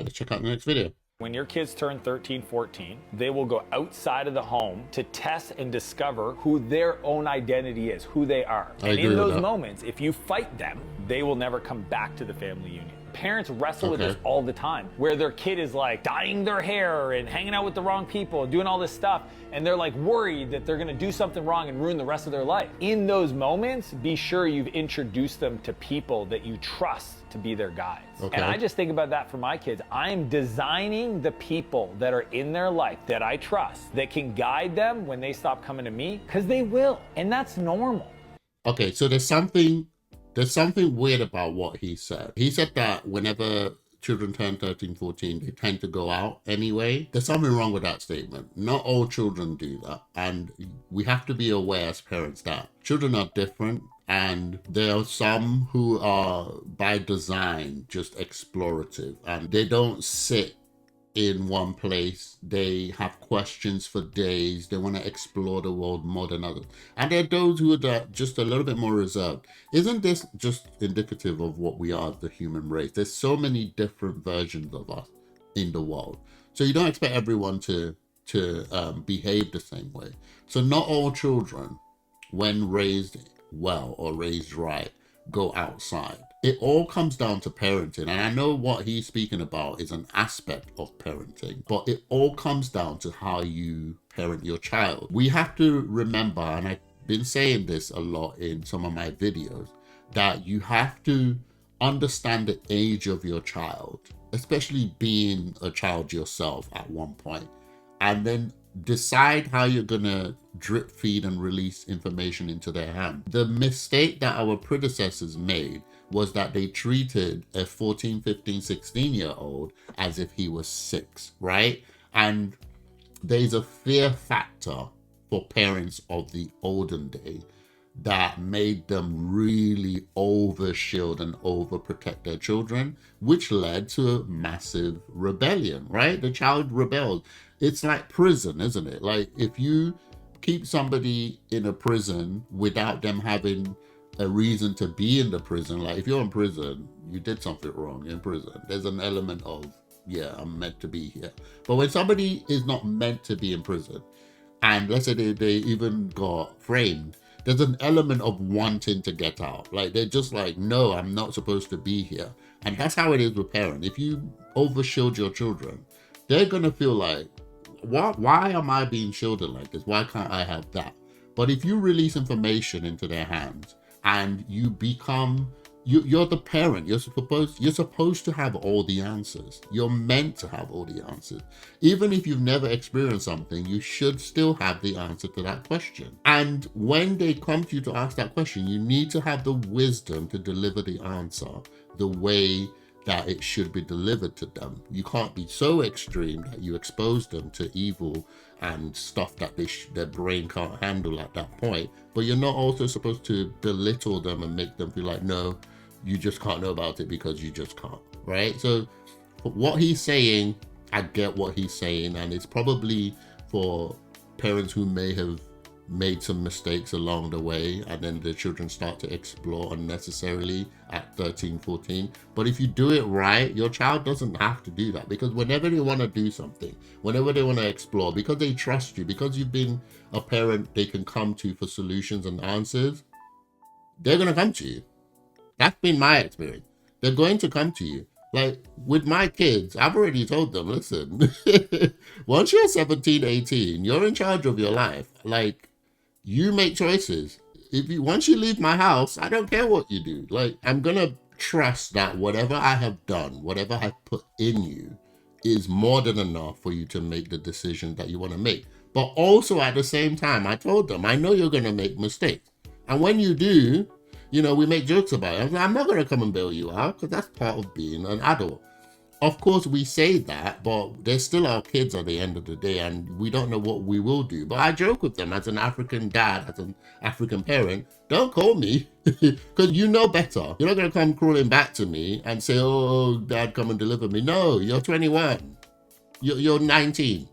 right, let's check out the next video. When your kids turn 13, 14, they will go outside of the home to test and discover who their own identity is, who they are. And in those moments, if you fight them, they will never come back to the family union. Parents wrestle with this all the time, where their kid is like dyeing their hair and hanging out with the wrong people, doing all this stuff, and they're like worried that they're gonna do something wrong and ruin the rest of their life. In those moments, be sure you've introduced them to people that you trust to be their guides. And I just think about that for my kids. I am designing the people that are in their life that I trust, that can guide them when they stop coming to me, because they will, and that's normal. Okay, so there's something weird about what he said. He said that whenever children turn 13, 14, they tend to go out anyway. There's something wrong with that statement. Not all children do that. And we have to be aware as parents that children are different. And there are some who are by design just explorative and they don't sit in one place. They have questions for days. They want to explore the world more than others. And there are those who are just a little bit more reserved. Isn't this just indicative of what we are as the human race? There's so many different versions of us in the world. So you don't expect everyone to behave the same way. So not all children, when raised well or raised right, go outside. It all comes down to parenting. And I know what he's speaking about is an aspect of parenting, but it all comes down to how you parent your child. We have to remember, and I've been saying this a lot in some of my videos, that you have to understand the age of your child, especially being a child yourself at one point, and then decide how you're gonna drip feed and release information into their hand. The mistake that our predecessors made was that they treated a 14, 15, 16-year-old as if he was 6, right? And there's a fear factor for parents of the olden day that made them really over-shield and overprotect their children, which led to a massive rebellion, right? The child rebelled. It's like prison, isn't it? Like if you keep somebody in a prison without them having a reason to be in the prison, like if you're in prison, you did something wrong, you're in prison. There's an element of, yeah, I'm meant to be here. But when somebody is not meant to be in prison, and let's say they even got framed, there's an element of wanting to get out. Like they're just like, no, I'm not supposed to be here. And that's how it is with parents. If you overshield your children, they're gonna feel like, why am I being shielded like this? Why can't I have that? But if you release information into their hands and you become, you're the parent, you're supposed to have all the answers. You're meant to have all the answers. Even if you've never experienced something, you should still have the answer to that question. And when they come to you to ask that question, you need to have the wisdom to deliver the answer the way that it should be delivered to them. You can't be so extreme that you expose them to evil and stuff that their brain can't handle at that point. But you're not also supposed to belittle them and make them feel like, no, you just can't know about it because you just can't, right? So what he's saying, I get what he's saying, and it's probably for parents who may have made some mistakes along the way and then the children start to explore unnecessarily at 13, 14. But if you do it right, your child doesn't have to do that, because whenever they want to do something, whenever they want to explore, because they trust you, because you've been a parent they can come to for solutions and answers, they're going to come to you. That's been my experience. They're going to come to you. Like with my kids, I've already told them, listen, once you're 17, 18, you're in charge of your life. Like, you make choices. Once you leave my house, I don't care what you do. Like, I'm gonna trust that whatever I have done, whatever I've put in you, is more than enough for you to make the decision that you want to make. But also at the same time, I told them, I know you're gonna make mistakes, and when you do, you know, we make jokes about it. I'm not gonna come and bail you out, because that's part of being an adult. Of course, we say that, but they're still our kids at the end of the day, and we don't know what we will do. But I joke with them as an African dad, as an African parent, don't call me, because you know better. You're not going to come crawling back to me and say, oh, dad, come and deliver me. No, you're 21. You're 19.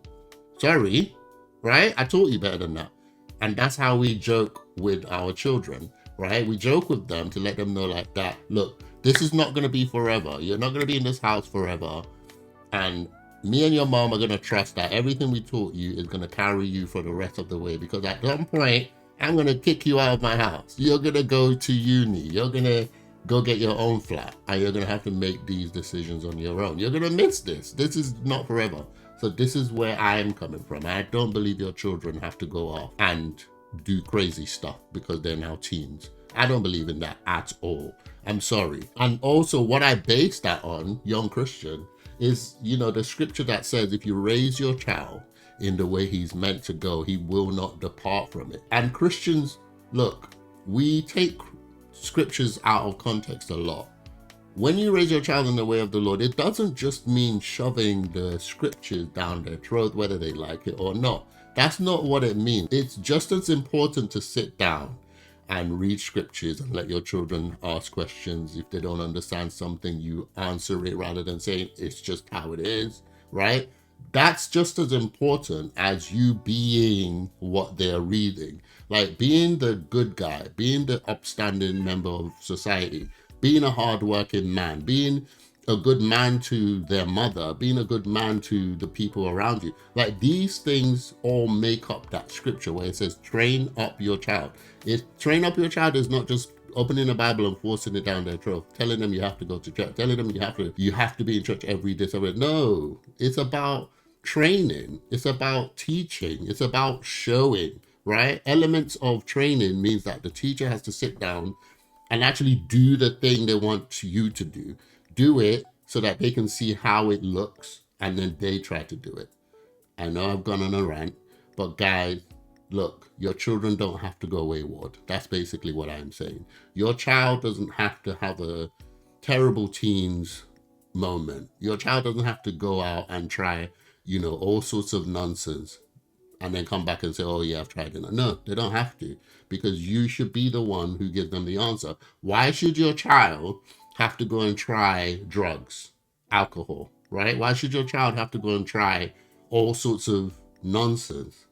Sorry, right? I taught you better than that. And that's how we joke with our children, right? We joke with them to let them know like that, look, this is not going to be forever. You're not going to be in this house forever. And me and your mom are going to trust that everything we taught you is going to carry you for the rest of the way, because at some point, I'm going to kick you out of my house. You're going to go to uni. You're going to go get your own flat, and you're going to have to make these decisions on your own. You're going to miss this. This is not forever. So this is where I'm coming from. I don't believe your children have to go off and do crazy stuff because they're now teens. I don't believe in that at all. I'm sorry. And also what I base that on, young Christian, is, the scripture that says if you raise your child in the way he's meant to go, he will not depart from it. And Christians, look, we take scriptures out of context a lot. When you raise your child in the way of the Lord, it doesn't just mean shoving the scriptures down their throat, whether they like it or not. That's not what it means. It's just as important to sit down and read scriptures and let your children ask questions. If they don't understand something, you answer it rather than saying it's just how it is, right? That's just as important as you being what they're reading. Like being the good guy, being the upstanding member of society, being a hardworking man, being a good man to their mother, being a good man to the people around you. Like these things all make up that scripture where it says, train up your child. Train up your child is not just opening the Bible and forcing it down their throat, telling them you have to go to church, telling them you have to be in church every day. No, it's about training. It's about teaching. It's about showing, right? Elements of training means that the teacher has to sit down and actually do the thing they want you to do. Do it so that they can see how it looks, and then they try to do it. I know I've gone on a rant, but guys, look, your children don't have to go wayward. That's basically what I'm saying. Your child doesn't have to have a terrible teens moment. Your child doesn't have to go out and try, all sorts of nonsense and then come back and say, oh yeah, I've tried it. No, they don't have to, because you should be the one who gives them the answer. Why should your child have to go and try drugs, alcohol, right? Why should your child have to go and try all sorts of nonsense,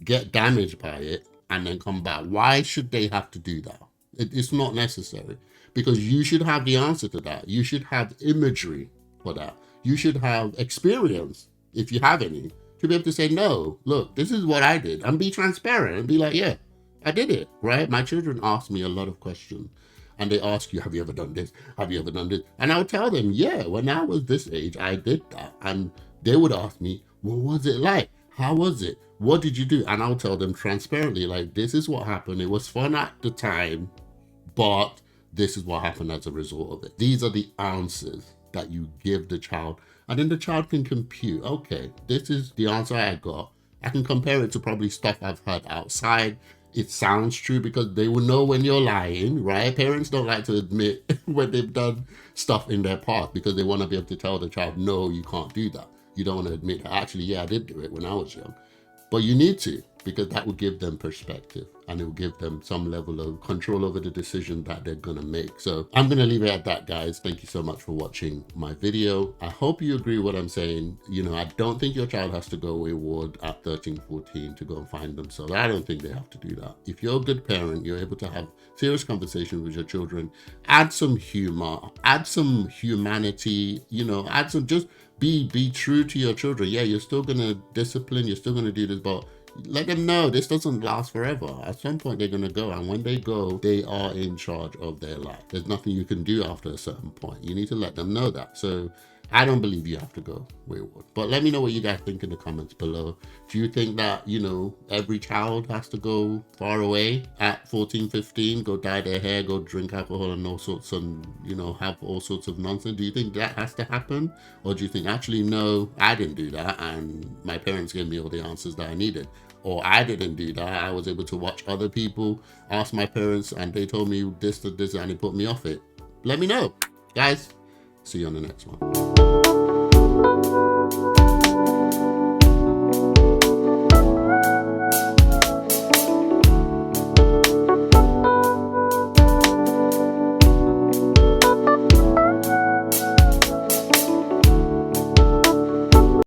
get damaged by it, and then come back? Why should they have to do that? It's not necessary, because you should have the answer to that. You should have imagery for that. You should have experience, if you have any, to be able to say, no, look, this is what I did, and be transparent and be like, yeah, I did it, right? My children ask me a lot of questions, and they ask you, have you ever done this? Have you ever done this? And I'll tell them, yeah, when I was this age, I did that. And they would ask me, what was it like? How was it? What did you do? And I'll tell them transparently, like, this is what happened. It was fun at the time, but this is what happened as a result of it. These are the answers that you give the child. And then the child can compute, okay, this is the answer I got. I can compare it to probably stuff I've heard outside. It sounds true because they will know when you're lying, right? Parents don't like to admit when they've done stuff in their past because they want to be able to tell the child, no, you can't do that. You don't want to admit that, actually, yeah, I did do it when I was young. But you need to, because that will give them perspective and it will give them some level of control over the decision that they're going to make. So I'm going to leave it at that, guys. Thank you so much for watching my video. I hope you agree with what I'm saying. I don't think your child has to go wayward at 13, 14 to go and find themselves. I don't think they have to do that. If you're a good parent, you're able to have serious conversations with your children, add some humor, add some humanity, add some, just be true to your children. Yeah, you're still going to discipline, you're still going to do this, but let them know this doesn't last forever. At some point they're going to go, and when they go, they are in charge of their life. There's nothing you can do after a certain point. You need to let them know that. So I don't believe you have to go wayward. But let me know what you guys think in the comments below. Do you think that, every child has to go far away at 14, 15, go dye their hair, go drink alcohol and all sorts and, have all sorts of nonsense? Do you think that has to happen? Or do you think, actually, no, I didn't do that and my parents gave me all the answers that I needed? Or I didn't do that. I was able to watch other people, ask my parents, and they told me this, and it put me off it. Let me know. Guys, see you on the next one.